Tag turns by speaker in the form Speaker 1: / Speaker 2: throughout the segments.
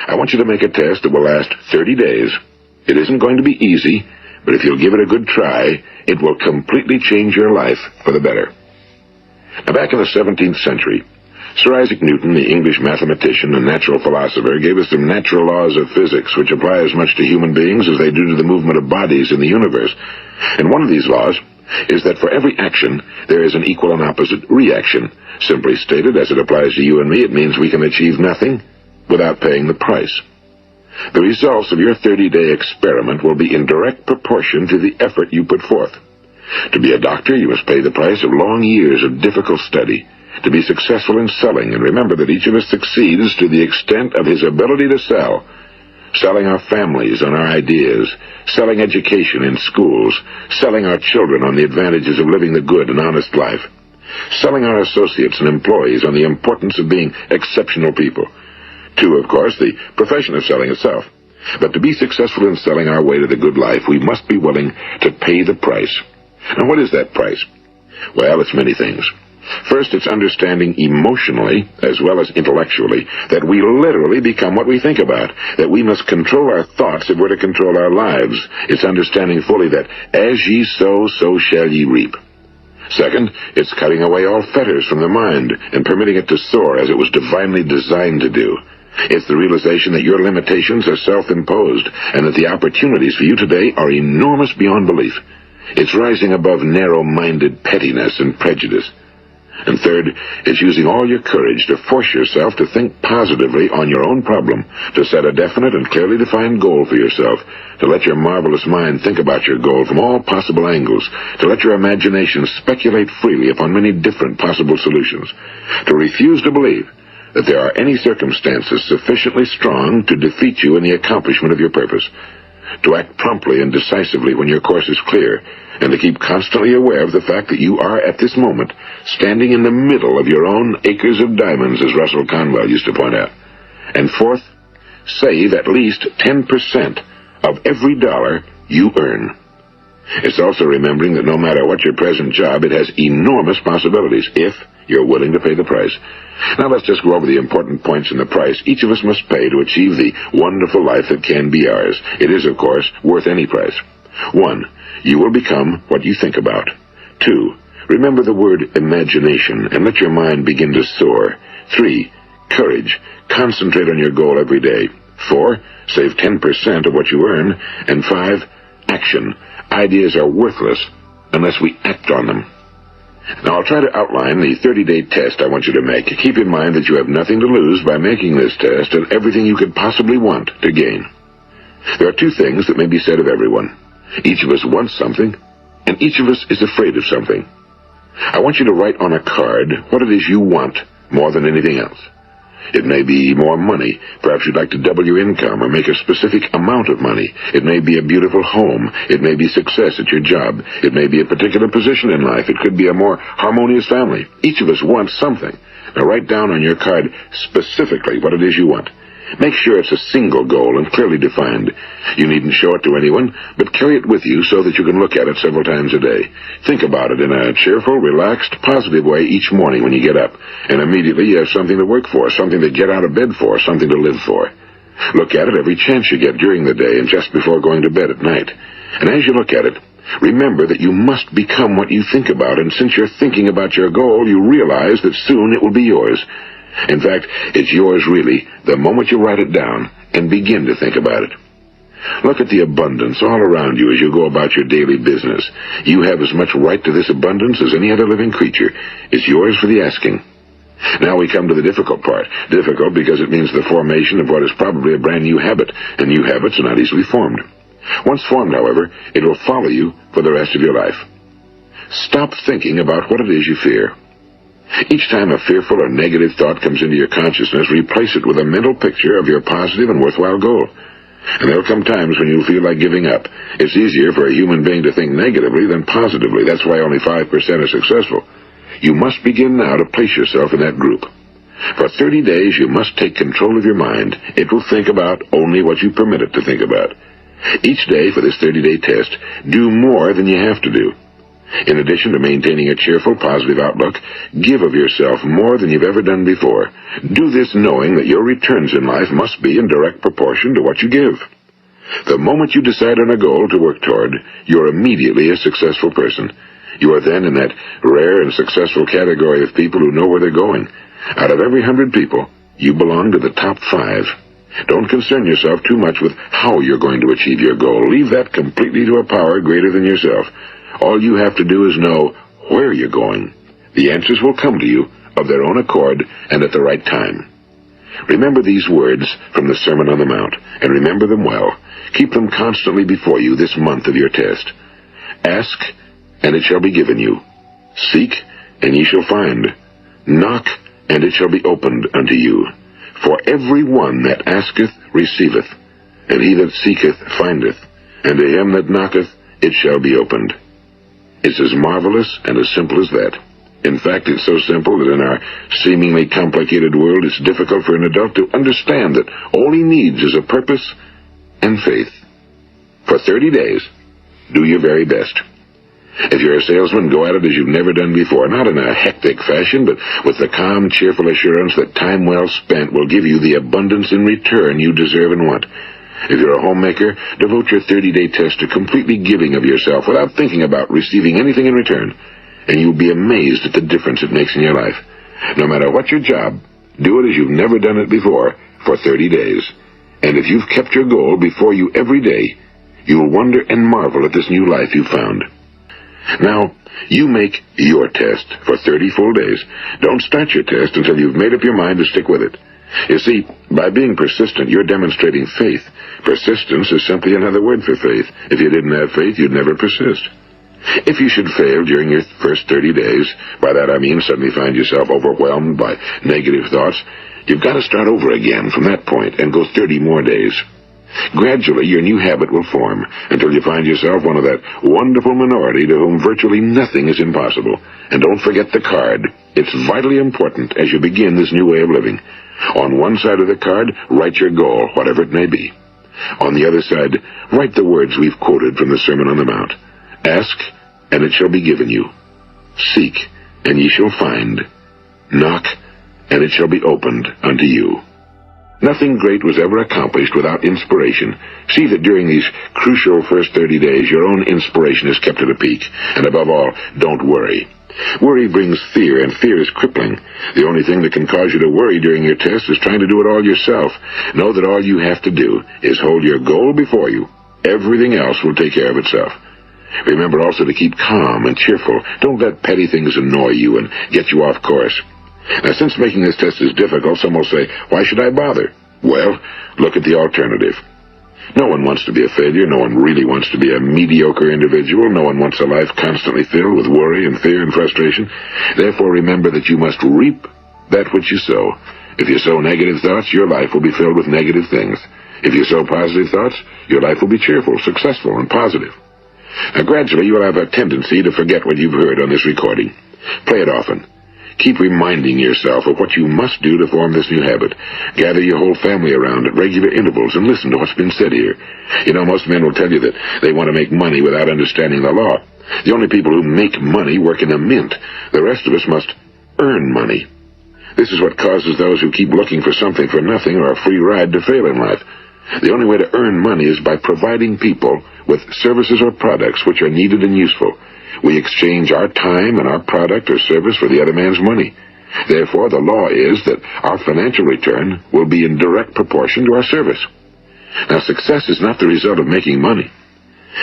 Speaker 1: I want you to make a test that will last 30 days. It isn't going to be easy, but if you'll give it a good try, it will completely change your life for the better. Now, back in the 17th century, Sir Isaac Newton, the English mathematician and natural philosopher, gave us some natural laws of physics which apply as much to human beings as they do to the movement of bodies in the universe. And one of these laws is that for every action, there is an equal and opposite reaction. Simply stated, as it applies to you and me, it means we can achieve nothing without paying the price. The results of your 30-day experiment will be in direct proportion to the effort you put forth. To be a doctor, you must pay the price of long years of difficult study. To be successful in selling, and remember that each of us succeeds to the extent of his ability to sell. Selling our families on our ideas, selling education in schools, selling our children on the advantages of living the good and honest life, selling our associates and employees on the importance of being exceptional people. To, of course, the profession of selling itself. But to be successful in selling our way to the good life, we must be willing to pay the price. Now, what is that price? Well, it's many things. First, it's understanding emotionally, as well as intellectually, that we literally become what we think about, that we must control our thoughts if we're to control our lives. It's understanding fully that as ye sow, so shall ye reap. Second, it's cutting away all fetters from the mind and permitting it to soar as it was divinely designed to do. It's the realization that your limitations are self-imposed and that the opportunities for you today are enormous beyond belief. It's rising above narrow-minded pettiness and prejudice. And third, it's using all your courage to force yourself to think positively on your own problem, to set a definite and clearly defined goal for yourself, to let your marvelous mind think about your goal from all possible angles, to let your imagination speculate freely upon many different possible solutions, to refuse to believe that there are any circumstances sufficiently strong to defeat you in the accomplishment of your purpose, to act promptly and decisively when your course is clear, and to keep constantly aware of the fact that you are, at this moment, standing in the middle of your own acres of diamonds, as Russell Conwell used to point out. And fourth, save at least 10% of every dollar you earn. It's also remembering that no matter what your present job, it has enormous possibilities, if you're willing to pay the price. Now let's just go over the important points in the price each of us must pay to achieve the wonderful life that can be ours. It is, of course, worth any price. 1. You will become what you think about. 2. Remember the word imagination and let your mind begin to soar. 3. Courage. Concentrate on your goal every day. 4. Save 10% of what you earn. And 5. Action. Ideas are worthless unless we act on them. Now, I'll try to outline the 30-day test I want you to make. Keep in mind that you have nothing to lose by making this test and everything you could possibly want to gain. There are two things that may be said of everyone. Each of us wants something, and each of us is afraid of something. I want you to write on a card what it is you want more than anything else. It may be more money. Perhaps you'd like to double your income or make a specific amount of money. It may be a beautiful home. It may be success at your job. It may be a particular position in life. It could be a more harmonious family. Each of us wants something. Now write down on your card specifically what it is you want. Make sure it's a single goal and clearly defined. You needn't show it to anyone, but carry it with you so that you can look at it several times a day. Think about it in a cheerful, relaxed, positive way each morning when you get up, and immediately you have something to work for, something to get out of bed for, something to live for. Look at it every chance you get during the day and just before going to bed at night. And as you look at it, remember that you must become what you think about, and since you're thinking about your goal, you realize that soon it will be yours. In fact, it's yours really the moment you write it down and begin to think about it. Look at the abundance all around you as you go about your daily business. You have as much right to this abundance as any other living creature. It's yours for the asking. Now we come to the difficult part. Difficult because it means the formation of what is probably a brand new habit, and new habits are not easily formed. Once formed, however, it will follow you for the rest of your life. Stop thinking about what it is you fear. Each time a fearful or negative thought comes into your consciousness, replace it with a mental picture of your positive and worthwhile goal. And there'll come times when you'll feel like giving up. It's easier for a human being to think negatively than positively. That's why only 5% are successful. You must begin now to place yourself in that group. For 30 days, you must take control of your mind. It will think about only what you permit it to think about. Each day for this 30-day test, do more than you have to do. In addition to maintaining a cheerful, positive outlook, give of yourself more than you've ever done before. Do this knowing that your returns in life must be in direct proportion to what you give. The moment you decide on a goal to work toward, you're immediately a successful person. You are then in that rare and successful category of people who know where they're going. Out of every 100 people, you belong to the top 5. Don't concern yourself too much with how you're going to achieve your goal. Leave that completely to a power greater than yourself. All you have to do is know where you're going. The answers will come to you of their own accord and at the right time. Remember these words from the Sermon on the Mount, and remember them well. Keep them constantly before you this month of your test. Ask, and it shall be given you. Seek, and ye shall find. Knock, and it shall be opened unto you. For every one that asketh receiveth, and he that seeketh findeth, and to him that knocketh it shall be opened. It's as marvelous and as simple as that. In fact, it's so simple that in our seemingly complicated world, it's difficult for an adult to understand that all he needs is a purpose and faith. For 30 days, do your very best. If you're a salesman, go at it as you've never done before, not in a hectic fashion, but with the calm, cheerful assurance that time well spent will give you the abundance in return you deserve and want. If you're a homemaker, devote your 30-day test to completely giving of yourself without thinking about receiving anything in return, and you'll be amazed at the difference it makes in your life. No matter what your job, do it as you've never done it before for 30 days. And if you've kept your goal before you every day, you'll wonder and marvel at this new life you've found. Now, you make your test for 30 full days. Don't start your test until you've made up your mind to stick with it. You see, by being persistent, you're demonstrating faith. Persistence is simply another word for faith. If you didn't have faith, you'd never persist. If you should fail during your first 30 days, by that I mean suddenly find yourself overwhelmed by negative thoughts, you've got to start over again from that point and go 30 more days. Gradually, your new habit will form until you find yourself one of that wonderful minority to whom virtually nothing is impossible. And don't forget the card. It's vitally important as you begin this new way of living. On one side of the card, write your goal, whatever it may be. On the other side, write the words we've quoted from the Sermon on the Mount. Ask, and it shall be given you. Seek, and ye shall find. Knock, and it shall be opened unto you. Nothing great was ever accomplished without inspiration. See that during these crucial first 30 days, your own inspiration is kept at a peak. And above all, don't worry. Worry brings fear, and fear is crippling. The only thing that can cause you to worry during your test is trying to do it all yourself. Know that all you have to do is hold your goal before you. Everything else will take care of itself. Remember also to keep calm and cheerful. Don't let petty things annoy you and get you off course. Now, since making this test is difficult, some will say, why should I bother? Well, look at the alternative. No one wants to be a failure. No one really wants to be a mediocre individual. No one wants a life constantly filled with worry and fear and frustration. Therefore, remember that you must reap that which you sow. If you sow negative thoughts, your life will be filled with negative things. If you sow positive thoughts, your life will be cheerful, successful, and positive. Now, gradually, you will have a tendency to forget what you've heard on this recording. Play it often. Keep reminding yourself of what you must do to form this new habit. Gather your whole family around at regular intervals and listen to what's been said here. You know, most men will tell you that they want to make money without understanding the law. The only people who make money work in a mint. The rest of us must earn money. This is what causes those who keep looking for something for nothing or a free ride to fail in life. The only way to earn money is by providing people with services or products which are needed and useful. We exchange our time and our product or service for the other man's money. Therefore, the law is that our financial return will be in direct proportion to our service. Now, success is not the result of making money.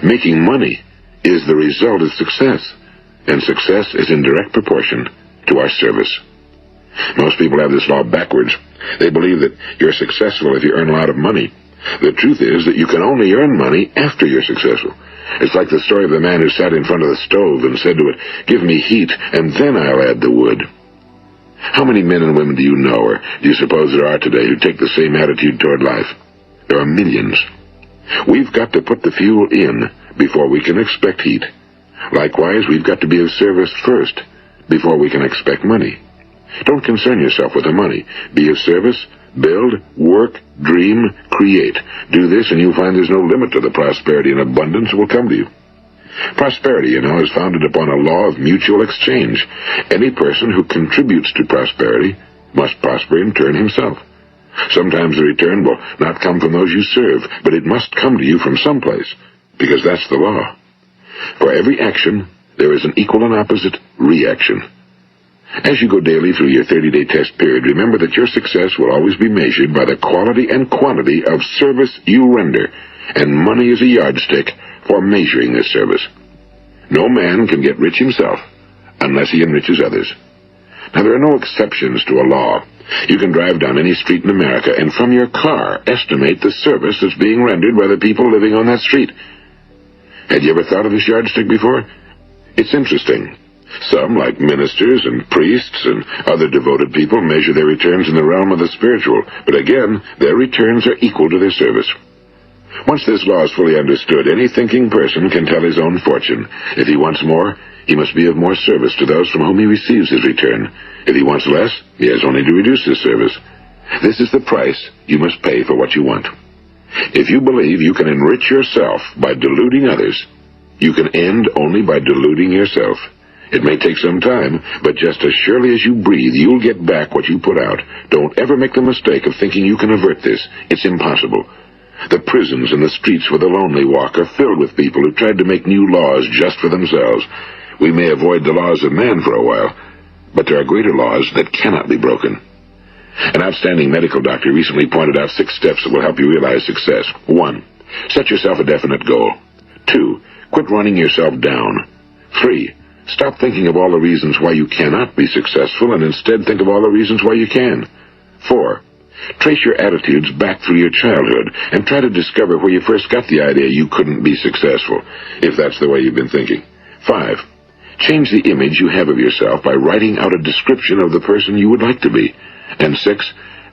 Speaker 1: Making money is the result of success, and success is in direct proportion to our service. Most people have this law backwards. They believe that you're successful if you earn a lot of money. The truth is that you can only earn money after you're successful. It's like the story of the man who sat in front of the stove and said to it, "Give me heat, and then I'll add the wood." How many men and women do you know, or do you suppose there are today, who take the same attitude toward life? There are millions. We've got to put the fuel in before we can expect heat. Likewise, we've got to be of service first before we can expect money. Don't concern yourself with the money. Be of service, build, work, dream, create. Do this, and you'll find there's no limit to the prosperity and abundance that will come to you. Prosperity, is founded upon a law of mutual exchange. Any person who contributes to prosperity must prosper in turn himself. Sometimes the return will not come from those you serve, but it must come to you from someplace, because that's the law. For every action, there is an equal and opposite reaction. As you go daily through your 30-day test period, remember that your success will always be measured by the quality and quantity of service you render, and money is a yardstick for measuring this service. No man can get rich himself unless he enriches others. Now, there are no exceptions to a law. You can drive down any street in America and from your car estimate the service that's being rendered by the people living on that street. Had you ever thought of this yardstick before? It's interesting. Some, like ministers and priests and other devoted people, measure their returns in the realm of the spiritual, but again, their returns are equal to their service. Once this law is fully understood, any thinking person can tell his own fortune. If he wants more, he must be of more service to those from whom he receives his return. If he wants less, he has only to reduce his service. This is the price you must pay for what you want. If you believe you can enrich yourself by deluding others, you can end only by deluding yourself. It may take some time, but just as surely as you breathe, you'll get back what you put out. Don't ever make the mistake of thinking you can avert this. It's impossible. The prisons and the streets where the lonely walk are filled with people who tried to make new laws just for themselves. We may avoid the laws of man for a while, but there are greater laws that cannot be broken. An outstanding medical doctor recently pointed out 6 steps that will help you realize success. 1. Set yourself a definite goal. 2. Quit running yourself down. 3. Stop thinking of all the reasons why you cannot be successful and instead think of all the reasons why you can. 4. Trace your attitudes back through your childhood and try to discover where you first got the idea you couldn't be successful, if that's the way you've been thinking. 5. Change the image you have of yourself by writing out a description of the person you would like to be. And 6.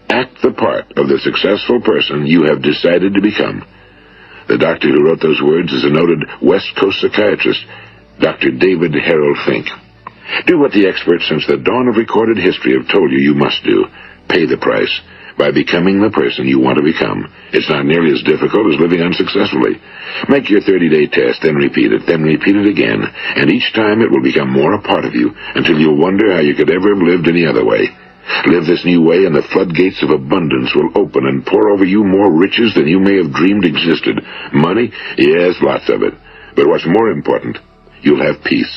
Speaker 1: Act the part of the successful person you have decided to become. The doctor who wrote those words is a noted West Coast psychiatrist, Dr. David Harold Fink. Do what the experts since the dawn of recorded history have told you must do. Pay the price by becoming the person you want to become. It's not nearly as difficult as living unsuccessfully. Make your 30-day test, then repeat it again, and each time it will become more a part of you until you'll wonder how you could ever have lived any other way. Live this new way, and the floodgates of abundance will open and pour over you more riches than you may have dreamed existed. Money? Yes, lots of it. But what's more important, you'll have peace.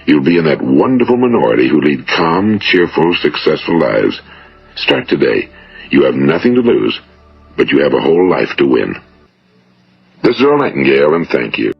Speaker 1: You'll be in that wonderful minority who lead calm, cheerful, successful lives. Start today. You have nothing to lose, but you have a whole life to win. This is Earl Nightingale, and thank you.